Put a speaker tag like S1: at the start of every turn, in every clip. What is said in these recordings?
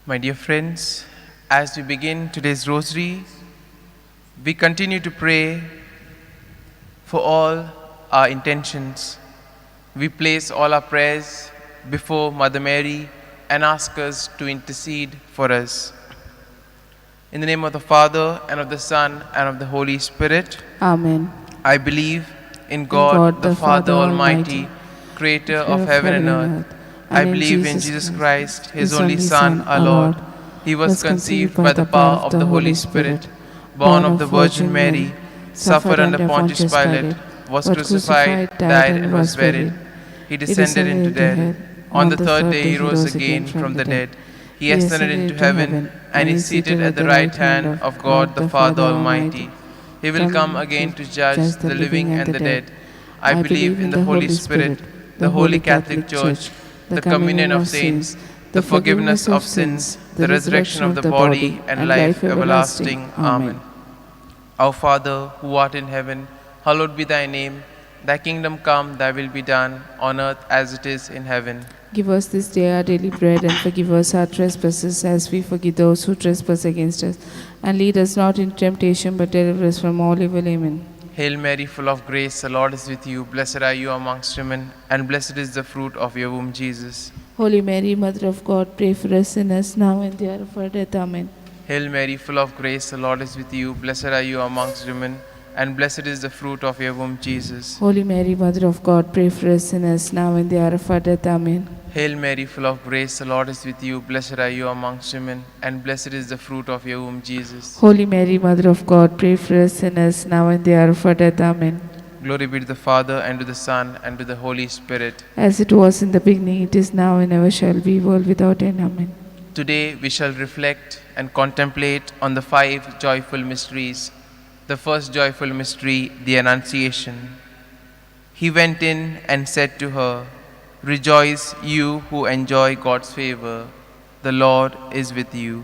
S1: My dear friends, as we begin today's rosary, we continue to pray for all our intentions. We place all our prayers before Mother Mary and ask us to intercede for us. In the name of the Father, and of the Son, and of the Holy Spirit,
S2: Amen.
S1: I believe in
S2: God,
S1: God,
S2: the
S1: the Father
S2: Father
S1: Almighty, creator of heaven and earth. I believe in Jesus Christ, His only Son, our Lord. He was conceived by the power of the Holy Spirit, born of the Virgin Mary, suffered under Pontius Pilate, was crucified, died, and was buried. He descended into death. On the third day he rose again from the dead. He ascended into heaven and is seated at the right hand of God the Father Almighty. He will come again to judge the living and the dead. I believe in the Holy Spirit, the Holy Catholic Church, the communion of saints, the forgiveness of sins, the resurrection of the body, and life everlasting. Amen. Our Father, who art in heaven, hallowed be thy name. Thy kingdom come, thy will be done, on earth as it is in heaven.
S2: Give us this day our daily bread, and forgive us our trespasses as we forgive those who trespass against us. And lead us not into temptation, but deliver us from all evil. Amen.
S1: Hail Mary, full of grace, the Lord is with you. Blessed are you amongst women, and blessed is the fruit of your womb, Jesus.
S2: Holy Mary, Mother of God, pray for us sinners, now and the hour of our death. Amen.
S1: Hail Mary, full of grace, the Lord is with you. Blessed are you amongst women, and blessed is the fruit of your womb, Jesus.
S2: Holy Mary, Mother of God, pray for us sinners, now and the hour of our death. Amen.
S1: Hail Mary, full of grace, the Lord is with you. Blessed are you amongst women, and blessed is the fruit of your womb, Jesus.
S2: Holy Mary, Mother of God, pray for us sinners, now and the hour of our death. Amen.
S1: Glory be to the Father, and to the Son, and to the Holy Spirit.
S2: As it was in the beginning, it is now, and ever shall be, world without end. Amen.
S1: Today we shall reflect and contemplate on the 5 joyful mysteries. The first joyful mystery, the Annunciation. He went in and said to her, "Rejoice, you who enjoy God's favor. The Lord is with you.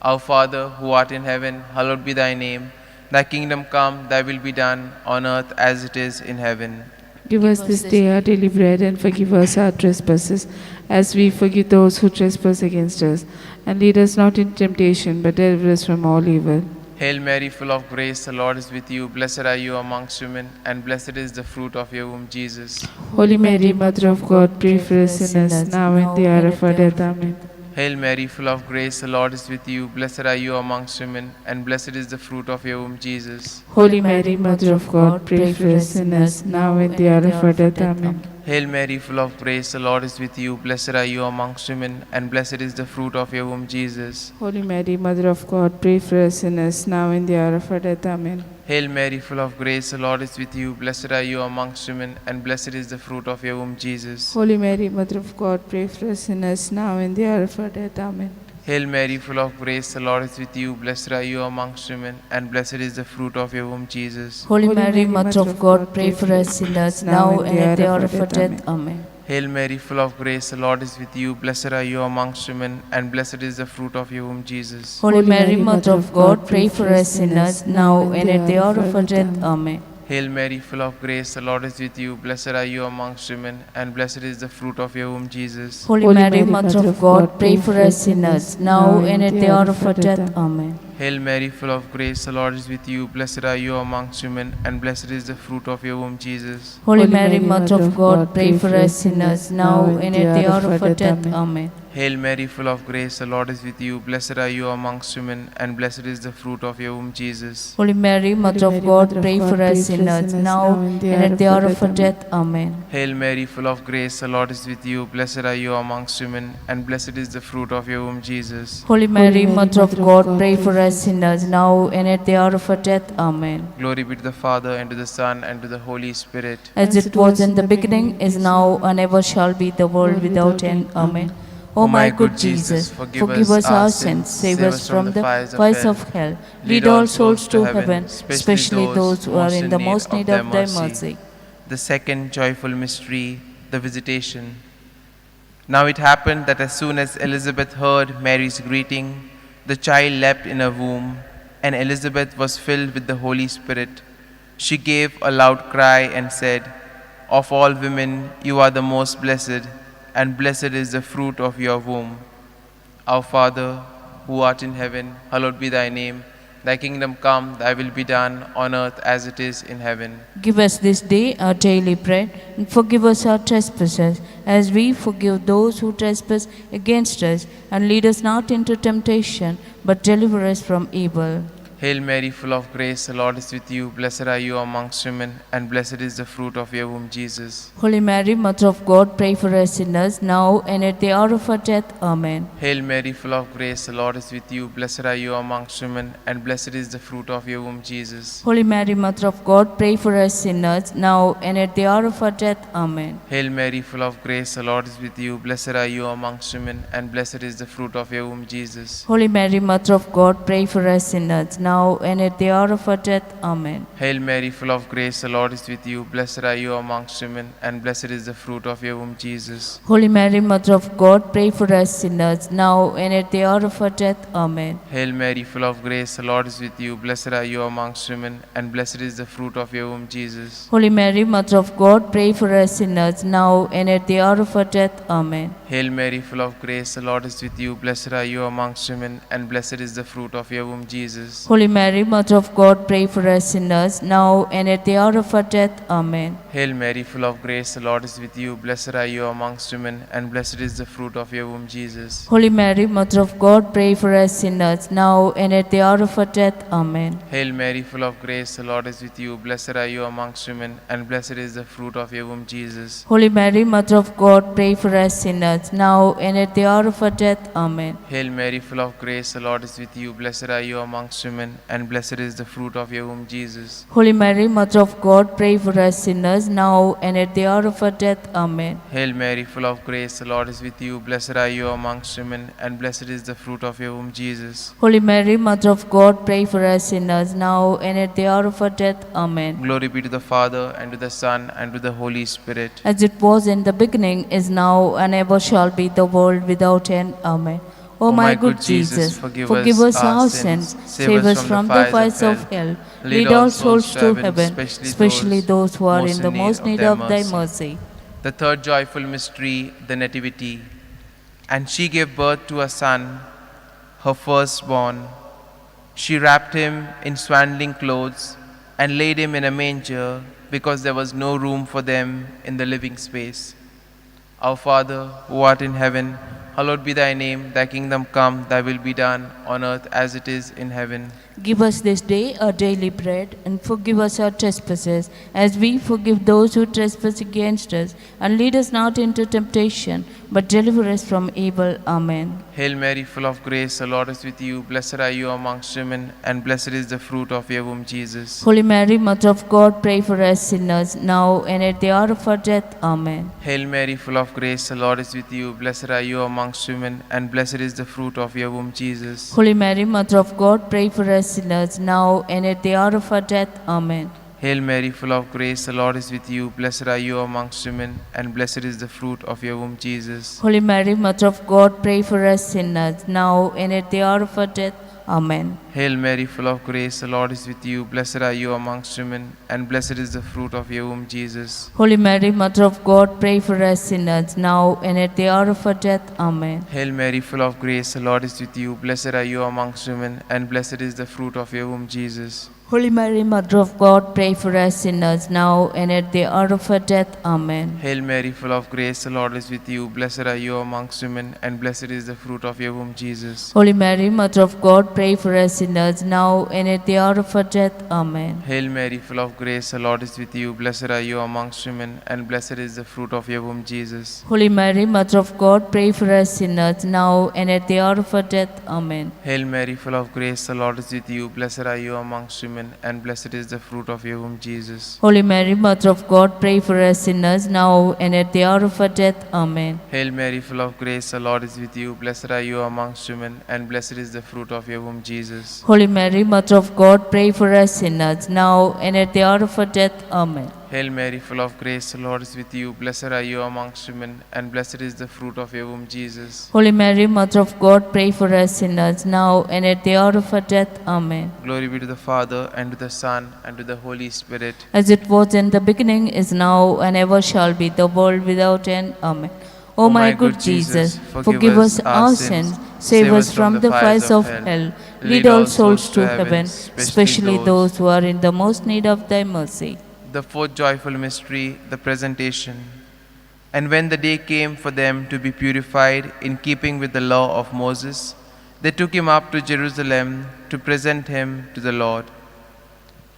S1: Our Father, who art in heaven, hallowed be thy name. Thy kingdom come, thy will be done, on earth as it is in heaven.
S2: Give us this day our daily bread, and forgive us our trespasses, as we forgive those who trespass against us. And lead us not into temptation, but deliver us from all evil.
S1: Hail Mary, full of grace, the Lord is with you. Blessed are you amongst women, and blessed is the fruit of your womb, Jesus.
S2: Holy Mary, Mother of God, pray for us sinners, now and the hour of our death. Amen.
S1: Hail Mary, full of grace, the Lord is with you. Blessed are you amongst women, and blessed is the fruit of your womb, Jesus.
S2: Holy Mary, Mother of God, pray for us sinners, now and the hour of our death. Amen.
S1: Hail Mary, full of grace, the Lord is with you. Blessed are you amongst women, and blessed is the fruit of your womb, Jesus.
S2: Holy Mary, Mother of God, pray for us sinners, now and the hour of our death. Amen.
S1: Hail Mary, full of grace, the Lord is with you. Blessed are you amongst women, and blessed is the fruit of your womb, Jesus.
S2: Holy Mary, Mother of God, pray for us sinners, now and the hour of our death. Amen.
S1: Hail Mary, full of grace, the Lord is with you. Blessed are you amongst women, and blessed is the fruit of your womb, Jesus.
S3: Holy Mary, Mother of God, pray for us sinners, now and at the hour of our death. Amen.
S1: Hail Mary, full of grace, the Lord is with you. Blessed are you amongst women, and blessed is the fruit of your womb, Jesus.
S3: Holy Mary, Mother of God, pray for us sinners, now and at the hour of our death. Amen.
S1: Hail Mary, full of grace, the Lord is with you. Blessed are you amongst women, and blessed is the fruit of your womb, Jesus.
S3: Holy Mary, Mother of God, pray for us sinners, now and at the hour of our death. Amen.
S1: Hail Mary, full of grace, the Lord is with you. Blessed are you amongst women, and blessed is the fruit of your womb, Jesus.
S3: Holy Mary, Mother of God, pray for us sinners, now and at the hour of our death. Amen.
S1: Hail Mary, full of grace, the Lord is with you. Blessed are you amongst women, and blessed is the fruit of your womb, Jesus.
S3: Holy Mary, Mother of God, pray for us sinners, now and at the hour of our death. Amen.
S1: Hail Mary, full of grace, the Lord is with you. Blessed are you amongst women, and blessed is the fruit of your womb, Jesus.
S3: Holy Mary, Mother of God, pray for us sinners, now and at the hour of our death. Amen.
S1: Glory be to the Father, and to the Son, and to the Holy Spirit.
S3: As it was in the beginning, is now, and ever shall be, the world without end. Amen. O my good Jesus, forgive us our sins, save us from the fires of hell. Lead all souls to heaven, especially those who are in the most need of thy mercy.
S1: The second joyful mystery, the Visitation. Now it happened that as soon as Elizabeth heard Mary's greeting, the child leapt in her womb, and Elizabeth was filled with the Holy Spirit. She gave a loud cry and said, "Of all women you are the most blessed, and blessed is the fruit of your womb. Our Father, who art in heaven, hallowed be thy name. Thy kingdom come, thy will be done on earth as it is in heaven.
S3: Give us this day our daily bread, and forgive us our trespasses, as we forgive those who trespass against us. And lead us not into temptation, but deliver us from evil.
S1: Hail Mary, full of grace, the Lord is with you. Blessed are you amongst women, and blessed is the fruit of your womb, Jesus.
S3: Holy Mary, Mother of God, pray for us sinners, now and at the hour of our death. Amen.
S1: Hail Mary, full of grace, the Lord is with you. Blessed are you amongst women, and blessed is the fruit of your womb, Jesus.
S3: Holy Mary, Mother of God, pray for us sinners, now and at the hour of our death. Amen.
S1: Hail Mary, full of grace, the Lord is with you. Blessed are you amongst women, and blessed is the fruit of your womb, Jesus.
S3: Holy Mary, Mother of God, pray for us sinners, now and at the hour of our death. Amen.
S1: Hail Mary, full of grace, the Lord is with you. Blessed are you amongst women, and blessed is the fruit of your womb, Jesus.
S3: Holy Mary, Mother of God, pray for us sinners, now and at the hour of our death. Amen.
S1: Hail Mary, full of grace, the Lord is with you. Blessed are you amongst women, and blessed is the fruit of your womb, Jesus.
S3: Holy Mary, Mother of God, pray for us sinners, now and at the hour of our death. Amen.
S1: Hail Mary, full of grace, the Lord is with you. Blessed are you amongst women, and blessed is the fruit of your womb, Jesus.
S3: Holy Mary, Mother of God, pray for us sinners, now and at the hour of our death. Amen.
S1: Hail Mary, full of grace, the Lord is with you. Blessed are you amongst women, and blessed is the fruit of your womb, Jesus.
S3: Holy Mary, Mother of God, pray for us sinners, now and at the hour of our death. Amen.
S1: Hail Mary, full of grace, the Lord is with you. Blessed are you amongst women, and blessed is the fruit of your womb, Jesus.
S3: Holy Mary, Mother of God, pray for us sinners, now and at the hour of our death. Amen.
S1: Hail Mary, full of grace, the Lord is with you. Blessed are you amongst women, and blessed is the fruit of your womb, Jesus.
S3: Holy Mary, Mother of God, pray for us sinners, now and at the hour of our death. Amen.
S1: Hail Mary, full of grace, the Lord is with you. Blessed are you amongst women, and blessed is the fruit of your womb, Jesus.
S3: Holy Mary, Mother of God, pray for us sinners, now and at the hour of our death. Amen.
S1: Glory be to the Father, and to the Son, and to the Holy Spirit.
S3: As it was in the beginning, is now, and ever shall be, the world without end. Amen. O my good Jesus, forgive us our sins, save us from the fires of hell, lead all souls to heaven, especially those who are in the most need of thy mercy.
S1: The third joyful mystery, the Nativity. And she gave birth to a son, her firstborn. She wrapped him in swaddling clothes and laid him in a manger, because there was no room for them in the living space. Our Father, who art in heaven, hallowed be thy name. Thy kingdom come, thy will be done, on earth as it is in heaven.
S3: Give us this day our daily bread, and forgive us our trespasses, as we forgive those who trespass against us. And lead us not into temptation, but deliver us from evil. Amen.
S1: Hail Mary, full of grace, the Lord is with you. Blessed are you amongst women, and blessed is the fruit of your womb, Jesus.
S3: Holy Mary, Mother of God, pray for us sinners, now and at the hour of our death. Amen.
S1: Hail Mary, full of grace, the Lord is with you. Blessed are you amongst women, and blessed is the fruit of your womb, Jesus.
S3: Holy Mary, Mother of God, pray for us sinners, now and at the hour of our death. Amen.
S1: Hail Mary, full of grace, the Lord is with you. Blessed are you amongst women, and blessed is the fruit of your womb, Jesus.
S3: Holy Mary, Mother of God, pray for us sinners, now and at the hour of our death. Amen.
S1: Hail Mary, full of grace, the Lord is with you. Blessed are you amongst women, and blessed is the fruit of your womb, Jesus.
S3: Holy Mary, Mother of God, pray for us sinners, now and at the hour of our death. Amen.
S1: Hail Mary, full of grace, the Lord is with you. Blessed are you amongst women, and blessed is the fruit of your womb, Jesus.
S3: Holy Mary, Mother of God, pray for us sinners, now and at the hour of our death. Amen.
S1: Hail Mary, full of grace, the Lord is with you. Blessed are you amongst women, and blessed is the fruit of your womb, Jesus.
S3: Holy Mary, Mother of God, pray for us sinners, now and at the hour of our death. Amen.
S1: Hail Mary, full of grace, the Lord is with you. Blessed are you amongst women, and blessed is the fruit of your womb, Jesus.
S3: Holy Mary, Mother of God, pray for us sinners, now and at the hour of our death. Amen.
S1: Hail Mary, full of grace, the Lord is with you. Blessed are you amongst women, and blessed is the fruit of your womb, Jesus.
S3: Holy Mary, Mother of God, pray for us sinners, now and at the hour of our death. Amen.
S1: Hail Mary, full of grace, the Lord is with you. Blessed are you amongst women, and blessed is the fruit of your womb, Jesus.
S3: Holy Mary, Mother of God, pray for us sinners, now and at the hour of our death. Amen.
S1: Hail Mary, full of grace, the Lord is with you. Blessed are you amongst women, and blessed is the fruit of your womb, Jesus.
S3: Holy Mary, Mother of God, pray for us sinners, now and at the hour of our death. Amen.
S1: Glory be to the Father, and to the Son, and to the Holy Spirit.
S3: As it was in the beginning, is now, and ever shall be, the world without end. Amen. O my good Jesus, forgive us our sins, Save us from the fires of hell. Lead all souls to heaven, especially those who are in the most need of thy mercy.
S1: The fourth joyful mystery, the presentation. And when the day came for them to be purified in keeping with the law of Moses, they took him up to Jerusalem to present him to the Lord.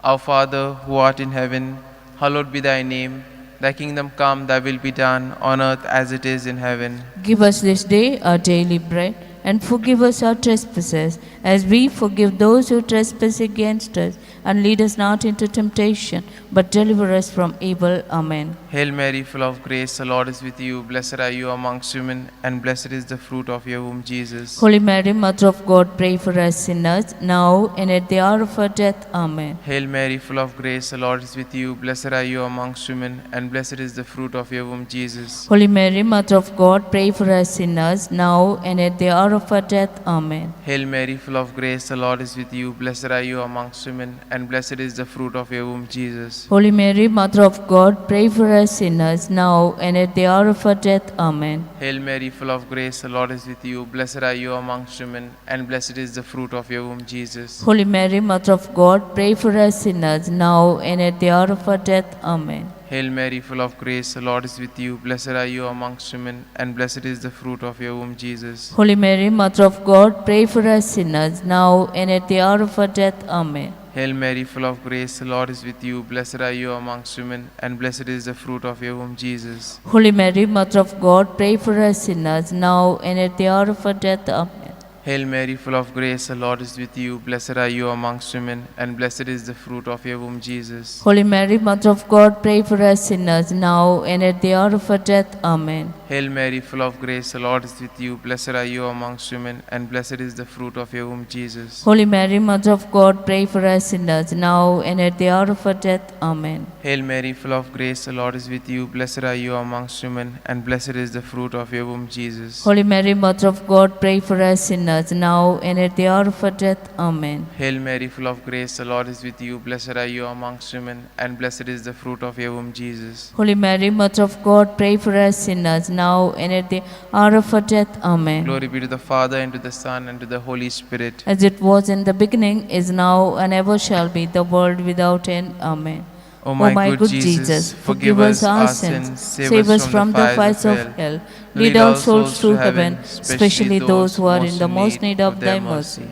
S1: Our Father, who art in heaven, hallowed be thy name. Thy kingdom come, thy will be done, on earth as it is in heaven.
S3: Give us this day our daily bread, and forgive us our trespasses, as we forgive those who trespass against us. And lead us not into temptation, but deliver us from evil. Amen.
S1: Hail Mary, full of grace, the Lord is with you. Blessed are you amongst women, and blessed is the fruit of your womb, Jesus.
S3: Holy Mary, Mother of God, pray for us sinners, now and at the hour of our death. Amen.
S1: Hail Mary, full of grace, the Lord is with you. Blessed are you amongst women, and blessed is the fruit of your womb, Jesus.
S3: Holy Mary, Mother of God, pray for us sinners, now and at the hour of our death. Amen.
S1: Hail Mary, full of grace, the Lord is with you. Blessed are you amongst women, and blessed is the fruit of your womb, Jesus.
S3: Holy Mary, Mother of God, pray for us sinners, now and at the hour of our death. Amen.
S1: Hail Mary, full of grace, the Lord is with you. Blessed are you amongst women, and blessed is the fruit of your womb, Jesus.
S3: Holy Mary, Mother of God, pray for us sinners, now and at the hour of our death. Amen.
S1: Hail Mary, full of grace, the Lord is with you. Blessed are you amongst women, and blessed is the fruit of your womb, Jesus.
S3: Holy Mary, Mother of God, pray for us sinners, now and at the hour of our death. Amen.
S1: Hail Mary, full of grace, the Lord is with you. Blessed are you amongst women, and blessed is the fruit of your womb, Jesus.
S3: Holy Mary, Mother of God, pray for us sinners, now and at the hour of our death. Amen.
S1: Hail Mary, full of grace, the Lord is with you. Blessed are you amongst women, and blessed is the fruit of your womb, Jesus.
S3: Holy Mary, Mother of God, pray for us sinners, now and at the hour of our death. Amen.
S1: Hail Mary, full of grace, the Lord is with you. Blessed are you amongst women, and blessed is the fruit of your womb, Jesus.
S3: Holy Mary, Mother of God, pray for us sinners, now and at the hour of our death. Amen.
S1: Hail Mary, full of grace, the Lord is with you. Blessed are you amongst women, and blessed is the fruit of your womb, Jesus.
S3: Holy Mary, Mother of God, pray for us sinners, now and at the hour of our death. Amen.
S1: Hail Mary, full of grace, the Lord is with you. Blessed are you amongst women, and blessed is the fruit of your womb, Jesus.
S3: Holy Mary, Mother of God, pray for us sinners, now and at the hour of our death. Amen.
S1: Glory be to the Father, and to the Son, and to the Holy Spirit.
S3: As it was in the beginning, is now, and ever shall be, the world without end. Amen.
S1: O my good Jesus, forgive us our sins,
S3: save us from the fires of hell. Lead all souls to heaven, especially those who are in the most need of thy mercy.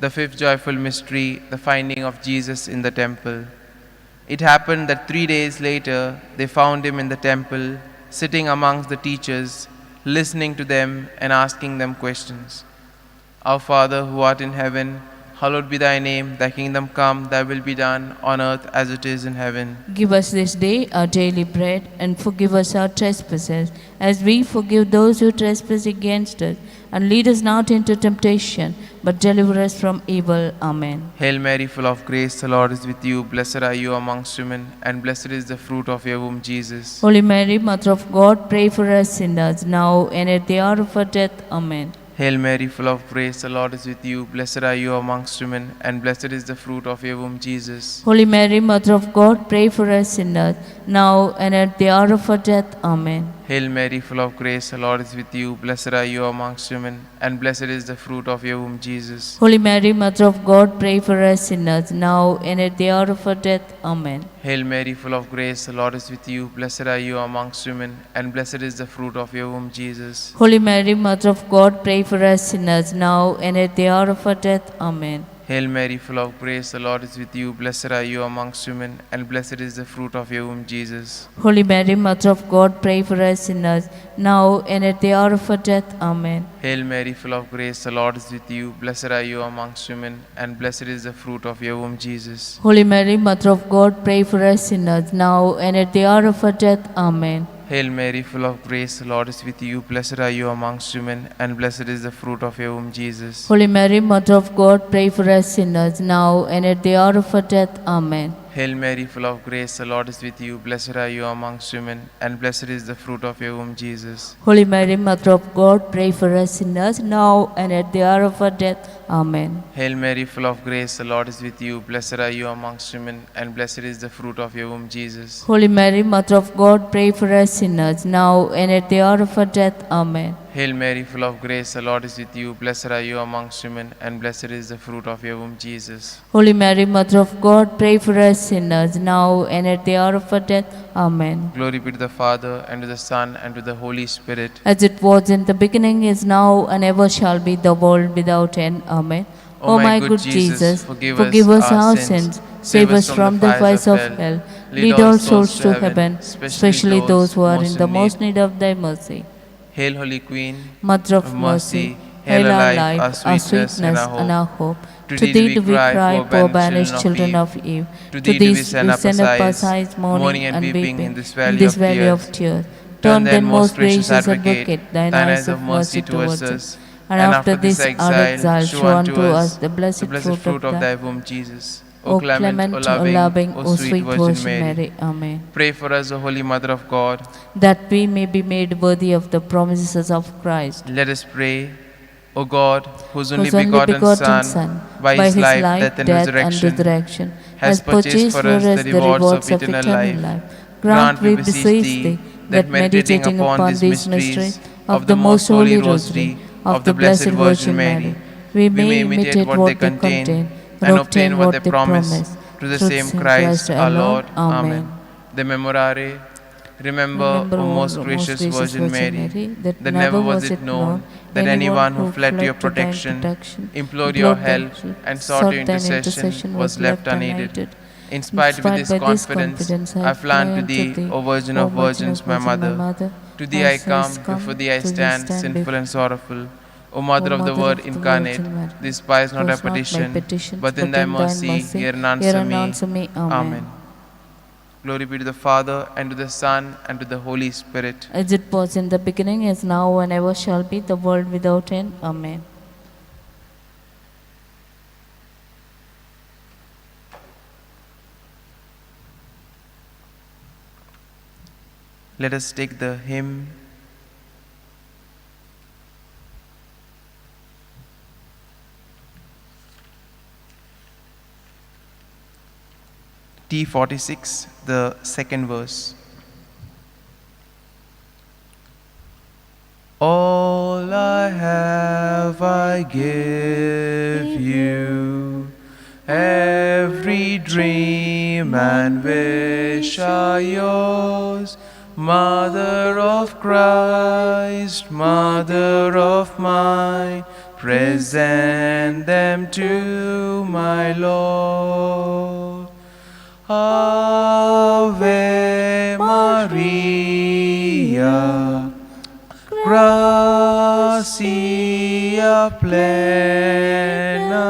S1: The fifth joyful mystery, the finding of Jesus in the temple. It happened that 3 days later, they found him in the temple, sitting amongst the teachers, listening to them and asking them questions. Our Father, who art in heaven, hallowed be thy name. Thy kingdom come, thy will be done, on earth as it is in heaven.
S3: Give us this day our daily bread, and forgive us our trespasses, as we forgive those who trespass against us. And lead us not into temptation, but deliver us from evil. Amen.
S1: Hail Mary, full of grace, the Lord is with you. Blessed are you amongst women, and blessed is the fruit of your womb, Jesus.
S3: Holy Mary, Mother of God, pray for us sinners, now and at the hour of our death. Amen.
S1: Hail Mary, full of grace, the Lord is with you. Blessed are you amongst women, and blessed is the fruit of your womb, Jesus.
S3: Holy Mary, Mother of God, pray for us sinners, now and at the hour of our death. Amen.
S1: Hail Mary, full of grace, the Lord is with you. Blessed are you amongst women, and blessed is the fruit of your womb, Jesus.
S3: Holy Mary, Mother of God, pray for us sinners, now and at the hour of our death. Amen.
S1: Hail Mary, full of grace, the Lord is with you. Blessed are you amongst women, and blessed is the fruit of your womb, Jesus.
S3: Holy Mary, Mother of God, pray for us sinners, now and at the hour of our death. Amen.
S1: Hail Mary, full of grace, the Lord is with you. Blessed are you amongst women, and blessed is the fruit of your womb, Jesus.
S3: Holy Mary, Mother of God, pray for us sinners, now and at the hour of our death. Amen.
S1: Hail Mary, full of grace, the Lord is with you. Blessed are you amongst women, and blessed is the fruit of your womb, Jesus.
S3: Holy Mary, Mother of God, pray for us sinners, now and at the hour of our death. Amen.
S1: Hail Mary, full of grace, the Lord is with you. Blessed are you amongst women, and blessed is the fruit of your womb, Jesus.
S3: Holy Mary, Mother of God, pray for us sinners, now and at the hour of our death. Amen.
S1: Hail Mary, full of grace, the Lord is with you. Blessed are you amongst women, and blessed is the fruit of your womb, Jesus.
S3: Holy Mary, Mother of God, pray for us sinners, now and at the hour of our death. Amen.
S1: Hail Mary, full of grace, the Lord is with you. Blessed are you amongst women, and blessed is the fruit of your womb, Jesus.
S3: Holy Mary, Mother of God, pray for us sinners, now and at the hour of our death. Amen.
S1: Hail Mary, full of grace, the Lord is with you. Blessed are you amongst women, and blessed is the fruit of your womb, Jesus.
S3: Holy Mary, Mother of God, pray for us sinners, now and at the hour of our death. Amen.
S1: Glory be to the Father, and to the Son, and to the Holy Spirit.
S3: As it was in the beginning, is now, and ever shall be, the world without end. Amen.
S1: O my good Jesus, forgive us
S3: our sins, save us from the fires of hell, lead all souls to heaven, especially those who are in the most need of thy mercy.
S1: Hail, Holy Queen,
S3: Mother of mercy, hail our life, our sweetness, and our hope. To thee do we cry, poor banished children of Eve.
S1: To thee do we send up our sighs, mourning and weeping in this valley of tears.
S3: Turn then, most gracious Advocate, thine eyes of mercy towards us, and after this our exile, show unto us the blessed fruit of
S1: thy womb, Jesus.
S3: O clement, O loving, O sweet Virgin Mary. Amen.
S1: Pray for us, O Holy Mother of God,
S3: that we may be made worthy of the promises of Christ.
S1: Let us pray. O God, whose only
S3: Whose
S1: begotten Son, by his life, death, and resurrection, has purchased for us the rewards of eternal life, grant, we beseech thee, that meditating upon these mysteries of the most holy Rosary of the Blessed Virgin Mary, we may imitate what they contain and obtain what they promise. Through the same Christ our Lord. Amen. The Memorare. Remember, O most gracious Virgin Mary, that never was it known that anyone who fled to your protection, implored your help, and sought your intercession was left unaided. Inspired with this confidence, I fly to thee, O Virgin of Virgins, my Mother. To thee I come, before thee I stand, sinful and sorrowful. O Mother of the Word incarnate, despise not our petition, but in thy mercy hear and answer me. Amen. Glory be to the Father, and to the Son, and to the Holy Spirit.
S3: As it was in the beginning, is now, and ever shall be, the world without end. Amen.
S1: Let us take the hymn T46, the second verse. All I have I give you, every dream and wish are yours. Mother of Christ, Mother of mine, present them to my Lord. Ave Maria, gratia plena,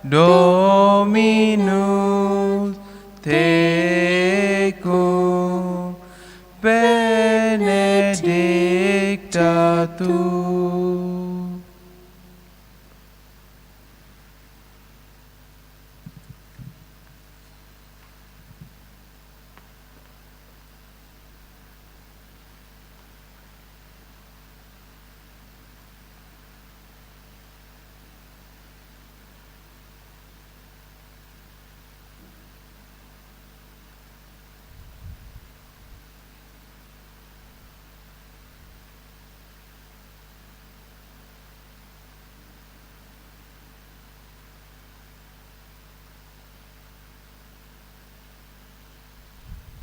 S1: Dominus tecum, benedicta tu